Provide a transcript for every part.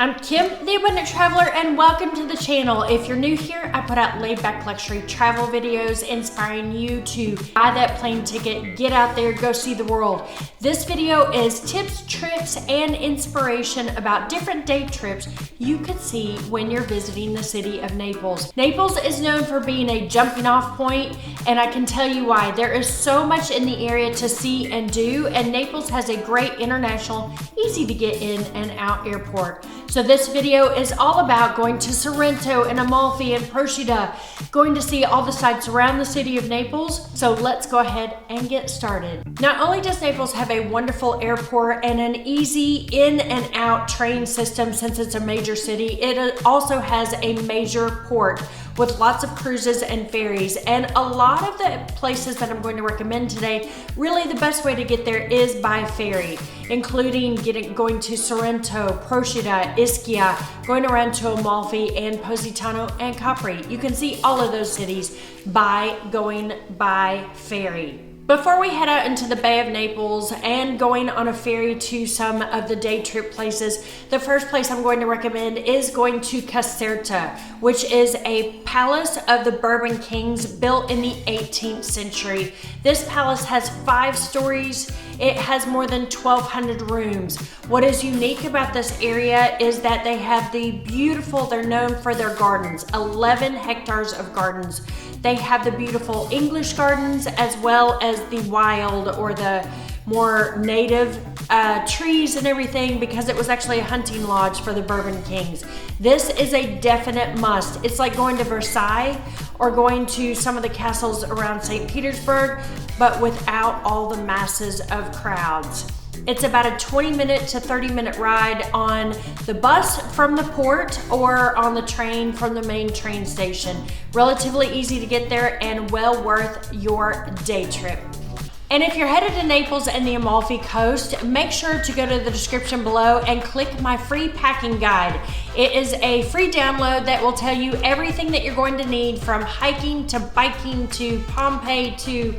I'm Kim, the Abundant Traveler, and welcome to the channel. If you're new here, I put out laid-back luxury travel videos inspiring you to buy that plane ticket, get out there, go see the world. This video is tips, tricks, and inspiration about different day trips you could see when you're visiting the city of Naples. Naples is known for being a jumping off point, and I can tell you why. There is so much in the area to see and do, and Naples has a great international, easy to get in and out airport. So this video is all about going to Sorrento and Amalfi and Procida, going to see all the sites around the city of Naples. So let's go ahead and get started. Not only does Naples have a wonderful airport and an easy in and out train system since it's a major city, it also has a major port with lots of cruises and ferries. And a lot of the places that I'm going to recommend today, really the best way to get there is by ferry, including going to Sorrento, Procida, Ischia, going around to Amalfi and Positano and Capri. You can see all of those cities by going by ferry. Before we head out into the Bay of Naples and going on a ferry to some of the day trip places, the first place I'm going to recommend is going to Caserta, which is a palace of the Bourbon kings built in the 18th century. This palace has 5 stories. It has more than 1,200 rooms. What is unique about this area is that they have they're known for their gardens, 11 hectares of gardens. They have the beautiful English gardens as well as the wild or the more native trees and everything, because it was actually a hunting lodge for the Bourbon kings. This is a definite must. It's like going to Versailles or going to some of the castles around St. Petersburg, but without all the masses of crowds. It's about a 20-minute to 30-minute ride on the bus from the port or on the train from the main train station. Relatively easy to get there and well worth your day trip. And if you're headed to Naples and the Amalfi Coast, make sure to go to the description below and click my free packing guide. It is a free download that will tell you everything that you're going to need, from hiking to biking to Pompeii to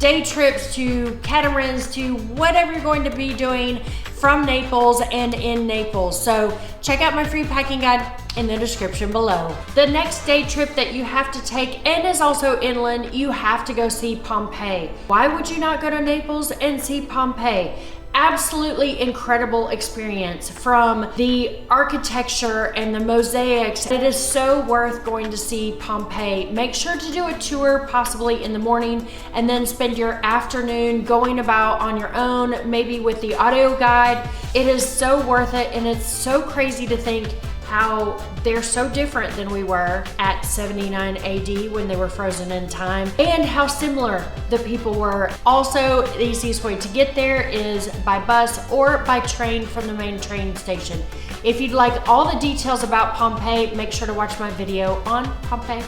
day trips to catamarans to whatever you're going to be doing from Naples and in Naples. So check out my free packing guide in the description below. The next day trip that you have to take, and is also inland, you have to go see Pompeii. Why would you not go to Naples and see Pompeii? Absolutely incredible experience, from the architecture and the mosaics. It is so worth going to see Pompeii. Make sure to do a tour, possibly in the morning, and then spend your afternoon going about on your own, maybe with the audio guide. It is so worth it, and it's so crazy to think how they're so different than we were at 79 AD when they were frozen in time, and how similar the people were. Also, the easiest way to get there is by bus or by train from the main train station. If you'd like all the details about Pompeii, make sure to watch my video on Pompeii.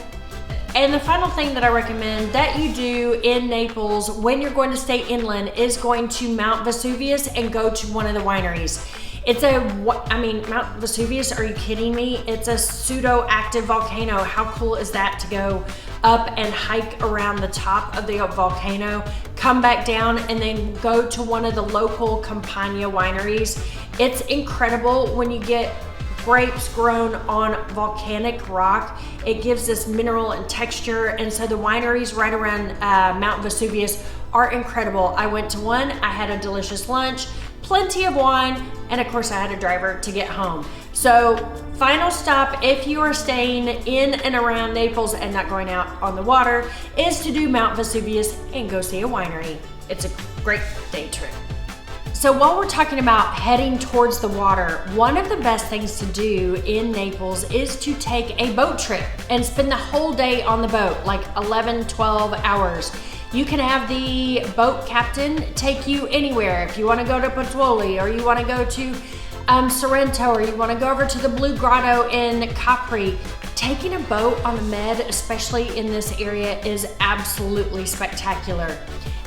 And the final thing that I recommend that you do in Naples when you're going to stay inland is going to Mount Vesuvius and go to one of the wineries. Mount Vesuvius, are you kidding me? It's a pseudo-active volcano. How cool is that to go up and hike around the top of the volcano, come back down, and then go to one of the local Campagna wineries? It's incredible when you get grapes grown on volcanic rock. It gives this mineral and texture, and so the wineries right around Mount Vesuvius are incredible. I went to one, I had a delicious lunch, plenty of wine, and of course I had a driver to get home. So final stop, if you are staying in and around Naples and not going out on the water, is to do Mount Vesuvius and go see a winery. It's a great day trip. So while we're talking about heading towards the water, one of the best things to do in Naples is to take a boat trip and spend the whole day on the boat, like 11, 12 hours. You can have the boat captain take you anywhere. If you want to go to Pozzuoli, or you want to go to Sorrento, or you want to go over to the Blue Grotto in Capri, taking a boat on the Med, especially in this area, is absolutely spectacular.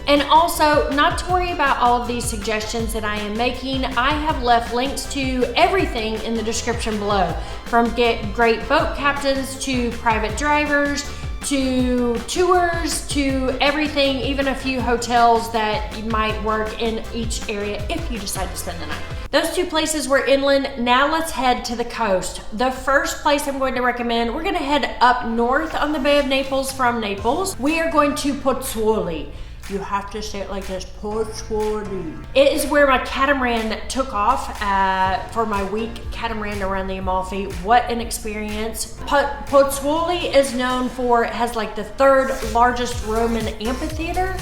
And also, not to worry about all of these suggestions that I am making, I have left links to everything in the description below, from great boat captains to private drivers to tours to everything, even a few hotels that might work in each area if you decide to spend the night. Those two places were inland. Now let's head to the coast. The first place I'm going to recommend, we're going to head up north on the Bay of Naples from Naples. We are going to Pozzuoli. You have to say it like this, Pozzuoli. It is where my catamaran took off for my week catamaran around the Amalfi. What an experience. Pozzuoli is known for, it has like the third largest Roman amphitheater.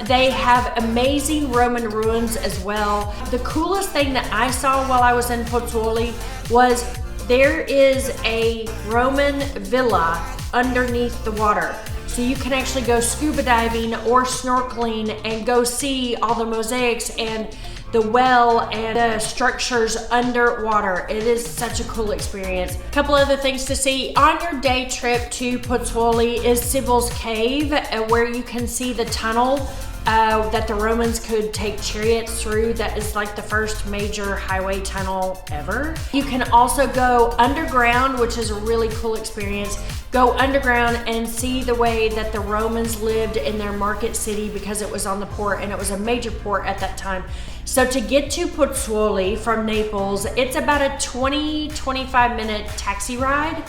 They have amazing Roman ruins as well. The coolest thing that I saw while I was in Pozzuoli was there is a Roman villa underneath the water. So you can actually go scuba diving or snorkeling and go see all the mosaics and the well and the structures underwater. It is such a cool experience. A couple other things to see. On your day trip to Pozzuoli is Sibyl's Cave, where you can see the tunnel that the Romans could take chariots through. That is like the first major highway tunnel ever. You can also go underground, which is a really cool experience. Go underground and see the way that the Romans lived in their market city, because it was on the port and it was a major port at that time. So to get to Pozzuoli from Naples, it's about a 20-25 minute taxi ride.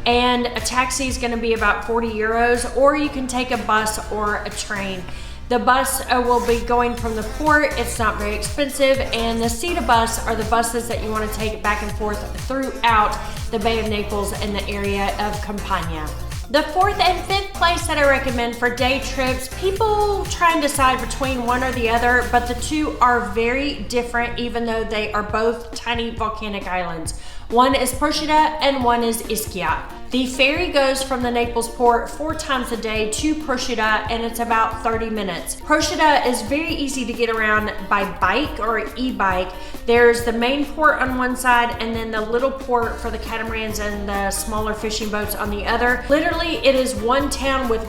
And a taxi is gonna be about 40 euros, or you can take a bus or a train. The bus will be going from the port. It's not very expensive, and the Cita bus are the buses that you want to take back and forth throughout the Bay of Naples and the area of Campania. The fourth and fifth place that I recommend for day trips, people try and decide between one or the other, but the two are very different, even though they are both tiny volcanic islands. One is Procida and one is Ischia. The ferry goes from the Naples port 4 times a day to Procida, and it's about 30 minutes. Procida is very easy to get around by bike or e-bike. There's the main port on one side and then the little port for the catamarans and the smaller fishing boats on the other. Literally, it is one town with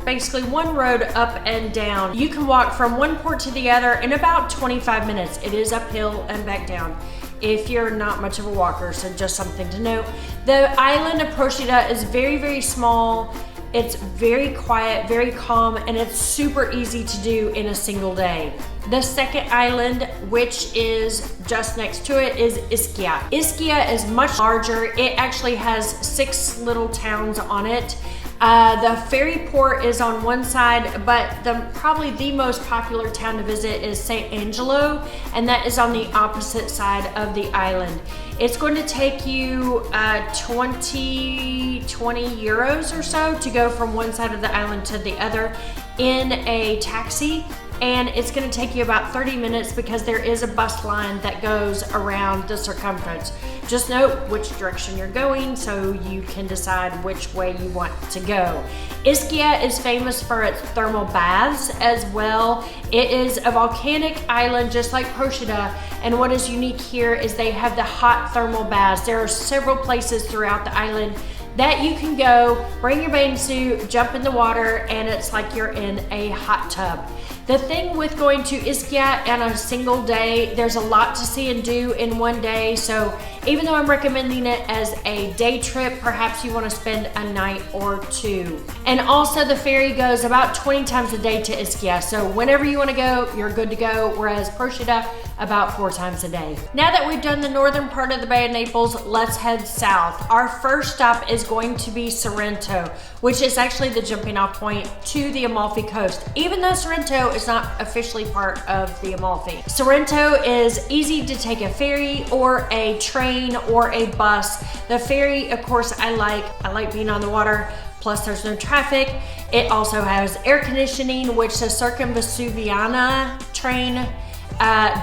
basically one road up and down. You can walk from one port to the other in about 25 minutes. It is uphill and back down if you're not much of a walker, so just something to note. The island of Procida is very, very small. It's very quiet, very calm, and it's super easy to do in a single day. The second island, which is just next to it, is Ischia. Ischia is much larger. It actually has 6 little towns on it. The ferry port is on one side, but probably the most popular town to visit is St. Angelo, and that is on the opposite side of the island. It's going to take you 20 euros or so to go from one side of the island to the other in a taxi. And it's going to take you about 30 minutes because there is a bus line that goes around the circumference. Just note which direction you're going so you can decide which way you want to go. Ischia is famous for its thermal baths as well. It is a volcanic island just like Procida, and what is unique here is they have the hot thermal baths. There are several places throughout the island that you can go, bring your bathing suit, jump in the water, and it's like you're in a hot tub. The thing with going to Ischia on a single day, there's a lot to see and do in one day. So even though I'm recommending it as a day trip, perhaps you want to spend a night or two. And also the ferry goes about 20 times a day to Ischia. So whenever you want to go, you're good to go. Whereas Procida, about 4 times a day. Now that we've done the northern part of the Bay of Naples, let's head south. Our first stop is going to be Sorrento, which is actually the jumping off point to the Amalfi coast, even though Sorrento is not officially part of the Amalfi. Sorrento is easy to take a ferry or a train or a bus. The ferry, of course, I like being on the water. Plus there's no traffic. It also has air conditioning, which the Circumvesuviana train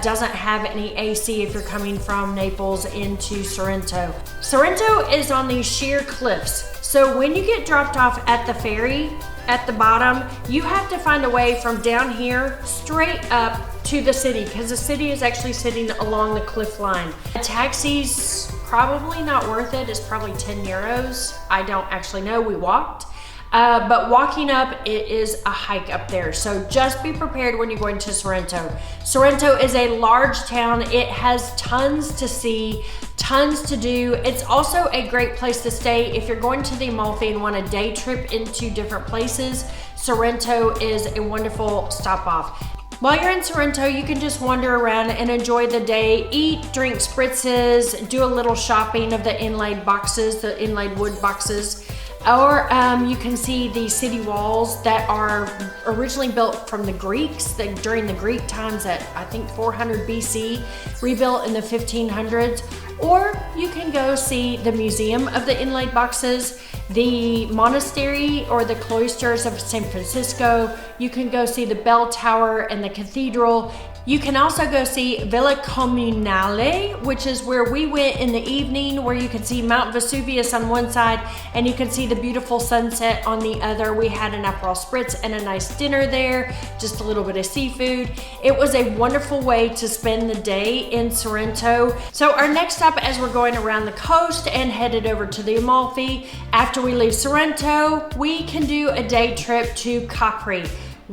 doesn't have any AC if you're coming from Naples into Sorrento. Sorrento is on these sheer cliffs. So when you get dropped off at the ferry, at the bottom, you have to find a way from down here straight up to the city, because the city is actually sitting along the cliff line. A taxi's probably not worth it. It's probably 10 euros. I don't actually know. We walked. But walking up, it is a hike up there. So just be prepared when you're going to Sorrento. Sorrento is a large town. It has tons to see, tons to do. It's also a great place to stay if you're going to the Amalfi and want a day trip into different places. Sorrento is a wonderful stop off. While you're in Sorrento, you can just wander around and enjoy the day, eat, drink spritzes, do a little shopping of the inlaid boxes, the inlaid wood boxes. Or you can see the city walls that are originally built from the Greeks during the Greek times at I think 400 BC, rebuilt in the 1500s. Or you can go see the Museum of the Inlaid Boxes, the monastery or the cloisters of San Francisco. You can go see the bell tower and the cathedral. You can also go see Villa Comunale, which is where we went in the evening, where you can see Mount Vesuvius on one side and you can see the beautiful sunset on the other. We had an Aperol Spritz and a nice dinner there, just a little bit of seafood. It was a wonderful way to spend the day in Sorrento. So our next stop, as we're going around the coast and headed over to the Amalfi, after we leave Sorrento, we can do a day trip to Capri.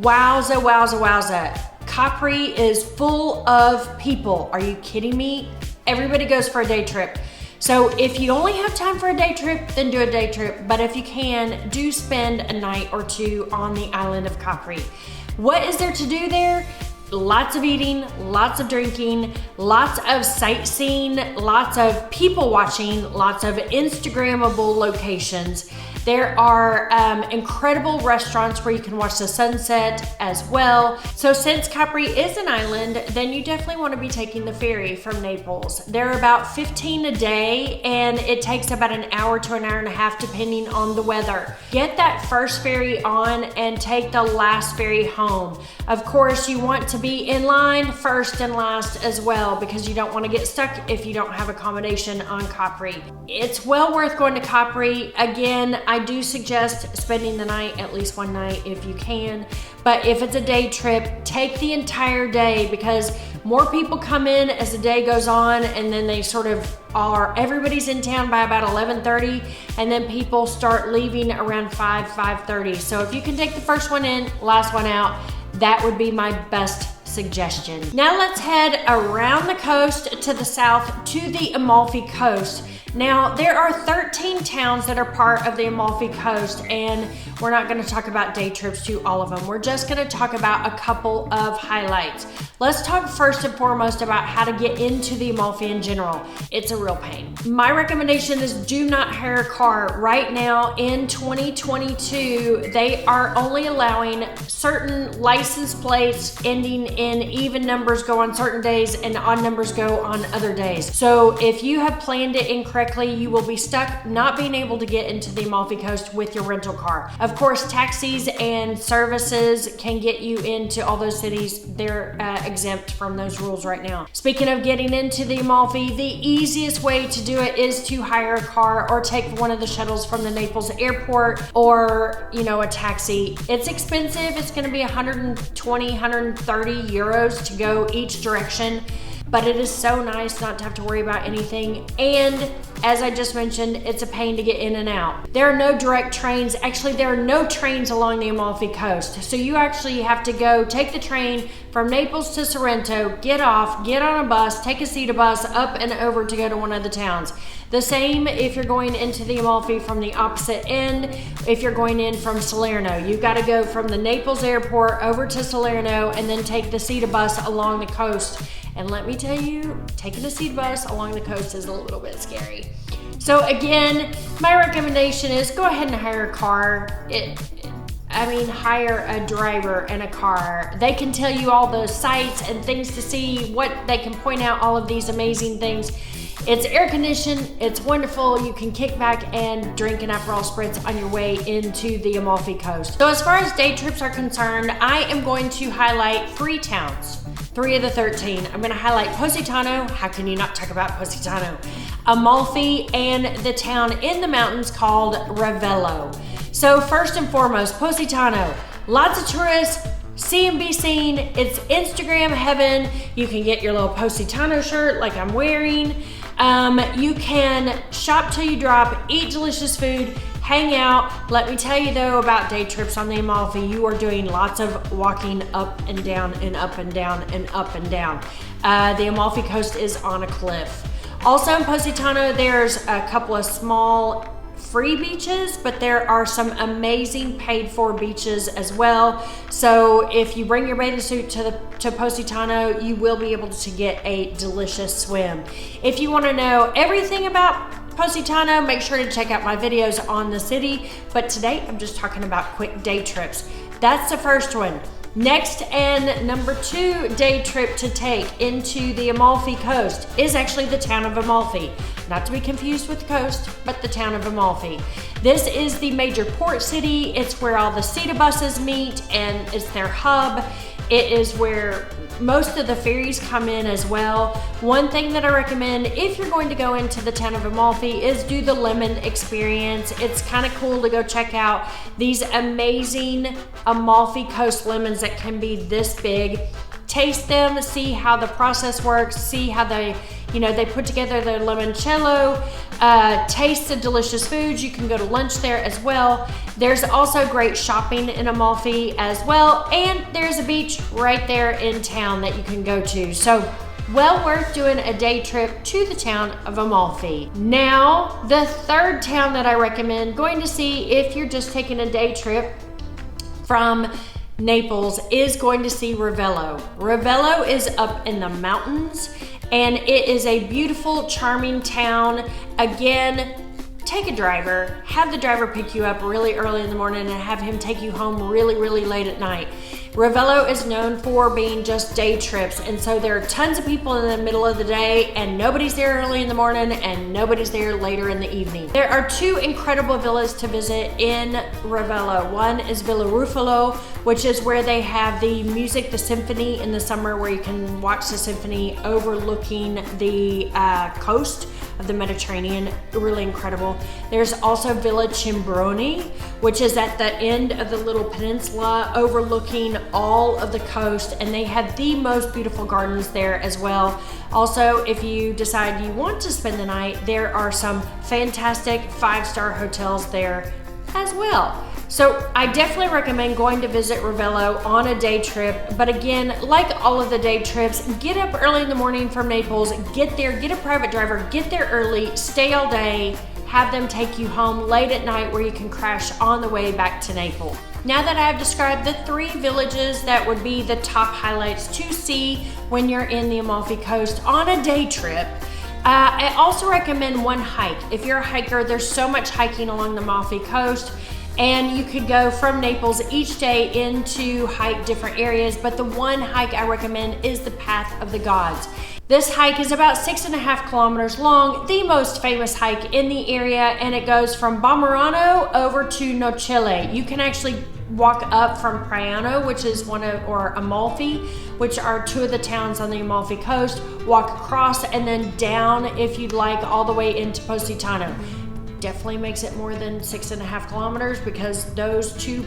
Wowza, wowza, wowza. Capri is full of people. Are you kidding me? Everybody goes for a day trip. So if you only have time for a day trip, then do a day trip. But if you can, do spend a night or two on the island of Capri. What is there to do there? Lots of eating, lots of drinking, lots of sightseeing, lots of people watching, lots of Instagrammable locations. There are incredible restaurants where you can watch the sunset as well. So since Capri is an island, then you definitely want to be taking the ferry from Naples. They're about 15 a day and it takes about an hour to an hour and a half depending on the weather. Get that first ferry on and take the last ferry home. Of course, you want to be in line first and last as well because you don't want to get stuck if you don't have accommodation on Capri. It's well worth going to Capri. Again, I do suggest spending the night, at least one night if you can. But if it's a day trip, take the entire day because more people come in as the day goes on and then they sort of everybody's in town by about 11:30 and then people start leaving around 5:30. So if you can take the first one in, last one out, that would be my best suggestion. Now let's head around the coast to the south to the Amalfi Coast. Now, there are 13 towns that are part of the Amalfi Coast, and we're not going to talk about day trips to all of them. We're just going to talk about a couple of highlights. Let's talk first and foremost about how to get into the Amalfi in general. It's a real pain. My recommendation is do not hire a car. Right now in 2022, they are only allowing certain license plates ending in even numbers go on certain days and odd numbers go on other days. So if you have planned it incorrectly, you will be stuck not being able to get into the Amalfi Coast with your rental car. Of course, taxis and services can get you into all those cities. They're exempt from those rules right now. Speaking of getting into the Amalfi, the easiest way to do it is to hire a car or take one of the shuttles from the Naples airport or, a taxi. It's expensive. It's going to be 120, 130 euros to go each direction. But it is so nice not to have to worry about anything. And as I just mentioned, it's a pain to get in and out. There are no direct trains. Actually, there are no trains along the Amalfi Coast. So you actually have to go take the train from Naples to Sorrento, get off, get on a bus, take a Procida bus up and over to go to one of the towns. The same if you're going into the Amalfi from the opposite end, if you're going in from Salerno. You've got to go from the Naples airport over to Salerno and then take the Procida bus along the coast. And let me tell you, taking a Procida bus along the coast is a little bit scary. So again, my recommendation is go ahead and hire a car. Hire a driver and a car. They can tell you all the sights and things to see, they can point out all of these amazing things. It's air conditioned, it's wonderful. You can kick back and drink an Aperol Spritz on your way into the Amalfi Coast. So as far as day trips are concerned, I am going to highlight 3 towns. 3 of the 13. I'm going to highlight Positano. How can you not talk about Positano? Amalfi and the town in the mountains called Rivello. So first and foremost, Positano. Lots of tourists, see and be seen. It's Instagram heaven. You can get your little Positano shirt like I'm wearing. You can shop till you drop, eat delicious food, hang out. Let me tell you though about day trips on the Amalfi. You are doing lots of walking up and down and up and down and up and down. The Amalfi Coast is on a cliff. Also in Positano, there's a couple of small free beaches, but there are some amazing paid for beaches as well. So if you bring your bathing suit to Positano, you will be able to get a delicious swim. If you want to know everything about Positano, make sure to check out my videos on the city, but today I'm just talking about quick day trips. That's the first one. Next, and number 2 day trip to take into the Amalfi coast is actually the town of Amalfi. Not to be confused with the coast, but the town of Amalfi. This is the major port city. It's where all the Procida buses meet, and it's their hub. It is where most of the ferries come in as well. One thing that I recommend if you're going to go into the town of Amalfi is do the lemon experience. It's kind of cool to go check out these amazing Amalfi Coast lemons that can be this big. Taste them, see how the process works, see how they put together their limoncello, taste the delicious foods. You can go to lunch there as well. There's also great shopping in Amalfi as well, and there's a beach right there in town that you can go to. So well worth doing a day trip to the town of Amalfi. Now, the third town that I recommend going to see if you're just taking a day trip from Naples is going to see Rivello. Rivello is up in the mountains, and it is a beautiful, charming town. Again, take a driver, have the driver pick you up really early in the morning and have him take you home really, really late at night. Rivello is known for being just day trips, and so there are tons of people in the middle of the day, and nobody's there early in the morning and nobody's there later in the evening. There are 2 incredible villas to visit in Rivello. One is Villa Ruffalo, which is where they have the music, the symphony in the summer, where you can watch the symphony overlooking the coast of the Mediterranean. Really incredible. There's also Villa Cimbroni, which is at the end of the little peninsula overlooking all of the coast, and they have the most beautiful gardens there as well. Also, if you decide you want to spend the night, there are some fantastic 5-star hotels there as well. So I definitely recommend going to visit Rivello on a day trip. But again, like all of the day trips, get up early in the morning from Naples, get there, get a private driver, get there early, stay all day, have them take you home late at night where you can crash on the way back to Naples. Now that I've described the 3 villages that would be the top highlights to see when you're in the Amalfi Coast on a day trip, I also recommend one hike. If you're a hiker, there's so much hiking along the Amalfi Coast, and you could go from Naples each day in to hike different areas, but the one hike I recommend is the Path of the Gods. This hike is about 6.5 kilometers long, the most famous hike in the area, and it goes from Bamarano over to Nocelle. You can actually walk up from Priano, which is or Amalfi, which are 2 of the towns on the Amalfi Coast, walk across and then down if you'd like all the way into Positano. Definitely makes it more than 6.5 kilometers because those 2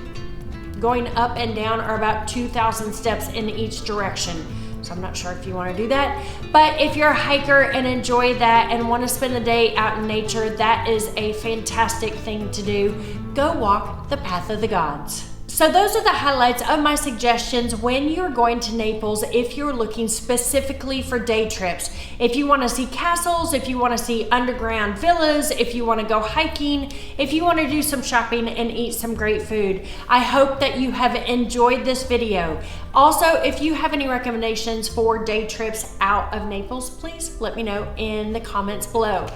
going up and down are about 2,000 steps in each direction. So I'm not sure if you want to do that, but if you're a hiker and enjoy that and want to spend the day out in nature, that is a fantastic thing to do. Go walk the Path of the Gods. So those are the highlights of my suggestions when you're going to Naples if you're looking specifically for day trips. If you want to see castles, if you want to see underground villas, if you want to go hiking, if you want to do some shopping and eat some great food. I hope that you have enjoyed this video. Also, if you have any recommendations for day trips out of Naples, please let me know in the comments below.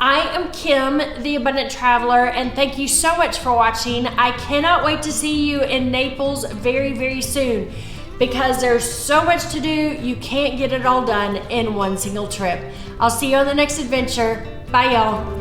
I am Kim, the Abundant Traveler, and thank you so much for watching. I cannot wait to see you in Naples very, very soon because there's so much to do, you can't get it all done in one single trip. I'll see you on the next adventure. Bye, y'all.